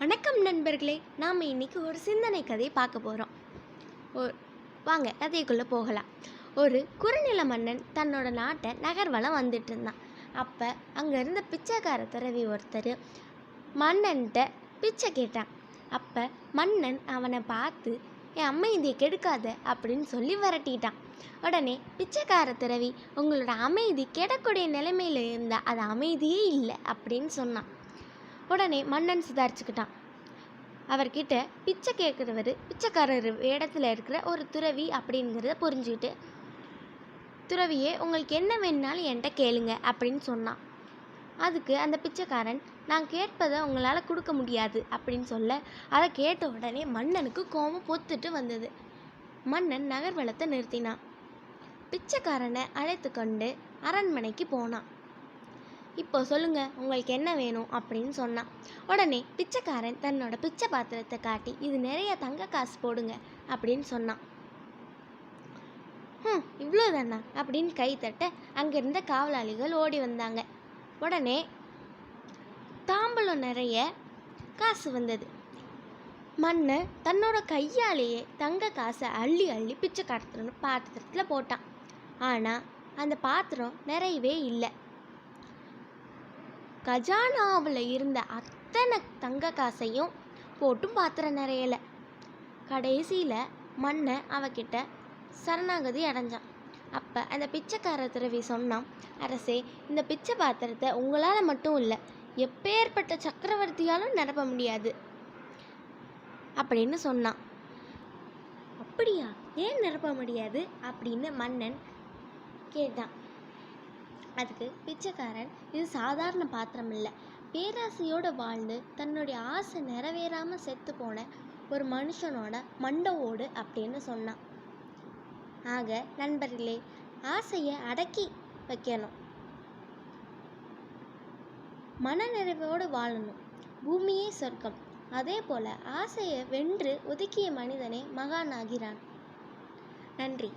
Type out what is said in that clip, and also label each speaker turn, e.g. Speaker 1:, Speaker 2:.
Speaker 1: வணக்கம் நண்பர்களே, நாம் இன்னைக்கு ஒரு சிந்தனை கதை பார்க்க போகிறோம். வாங்க கதைக்குள்ளே போகலாம். ஒரு குறுநில மன்னன் தன்னோட நாட்டை நகர்வலம் வந்துட்டு இருந்தான். அப்போ அங்கே இருந்த பிச்சைக்கார துறவி ஒருத்தர் மன்னன்கிட்ட பிச்சை கேட்டான். அப்போ மன்னன் அவனை பார்த்து என் அமைதியை கெடுக்காத அப்படின்னு சொல்லி விரட்டிட்டான். உடனே பிச்சைக்கார துறவி, உங்களோட அமைதி கெடக்கூடிய நிலைமையில் இருந்தால் அது அமைதியே இல்லை அப்படின்னு சொன்னான். உடனே மன்னன் சுதாரிச்சுக்கிட்டான். அவர்கிட்ட பிச்சை கேட்குறவர் பிச்சைக்காரர் இடத்துல இருக்கிற ஒரு துறவி அப்படிங்கிறத புரிஞ்சுக்கிட்டு, துறவியே உங்களுக்கு என்ன வேணுனாலும் என்கிட்ட கேளுங்க அப்படின்னு சொன்னான். அதுக்கு அந்த பிச்சைக்காரன், நான் கேட்பதை உங்களால் கொடுக்க முடியாது அப்படின்னு சொல்ல, அதை கேட்ட உடனே மன்னனுக்கு கோபம் பொத்துட்டு வந்தது. மன்னன் நகர்வலத்தை நிறுத்தினான். பிச்சைக்காரனை அழைத்து கொண்டு அரண்மனைக்கு போனான். இப்போ சொல்லுங்க, உங்களுக்கு என்ன வேணும் அப்படின்னு சொன்னான். உடனே பிச்சைக்காரன் தன்னோட பிச்சை பாத்திரத்தை காட்டி, இது நிறைய தங்க காசு போடுங்க அப்படின்னு சொன்னான். இவ்வளோதானா அப்படின்னு கை தட்ட அங்கிருந்த காவலாளிகள் ஓடி வந்தாங்க. உடனே தாம்பலம் நிறைய காசு வந்தது. மன்னன் தன்னோட கையாலேயே தங்க காசை அள்ளி அள்ளி பிச்சைக்காரத்தோட பாத்திரத்தில் போட்டான். ஆனால் அந்த பாத்திரம் நிறையவே இல்லை. கஜானாவில் இருந்த அத்தனை தங்க காசையும் போட்டும் பாத்திரம் நிறையலை. கடைசியில் மன்னன் அவகிட்ட சரணாகதி அடைஞ்சான். அப்போ அந்த பிச்சைக்கார துறவி சொன்னான், அரசே, இந்த பிச்சை பாத்திரத்தை உங்களால் மட்டும் இல்லை, எப்பேற்பட்ட சக்கரவர்த்தியாலும் நிரப்ப முடியாது அப்படின்னு சொன்னான். அப்படியா, ஏன் நிரப்ப முடியாது அப்படின்னு மன்னன் கேட்டான். அதுக்கு பிச்சைக்காரன், இது சாதாரண பாத்திரம் இல்லை, பேராசையோடு வாழ்ந்து தன்னுடைய ஆசை நிறைவேறாமல் செத்து போன ஒரு மனுஷனோட மண்டவோடு அப்படின்னு சொன்னான். ஆக நண்பர்களே, ஆசையை அடக்கி வைக்கணும், மனநிறைவோடு வாழணும், பூமியே சொர்க்கம். அதே போல ஆசையை வென்று ஒதுக்கிய மனிதனே மகானாகிறான். நன்றி.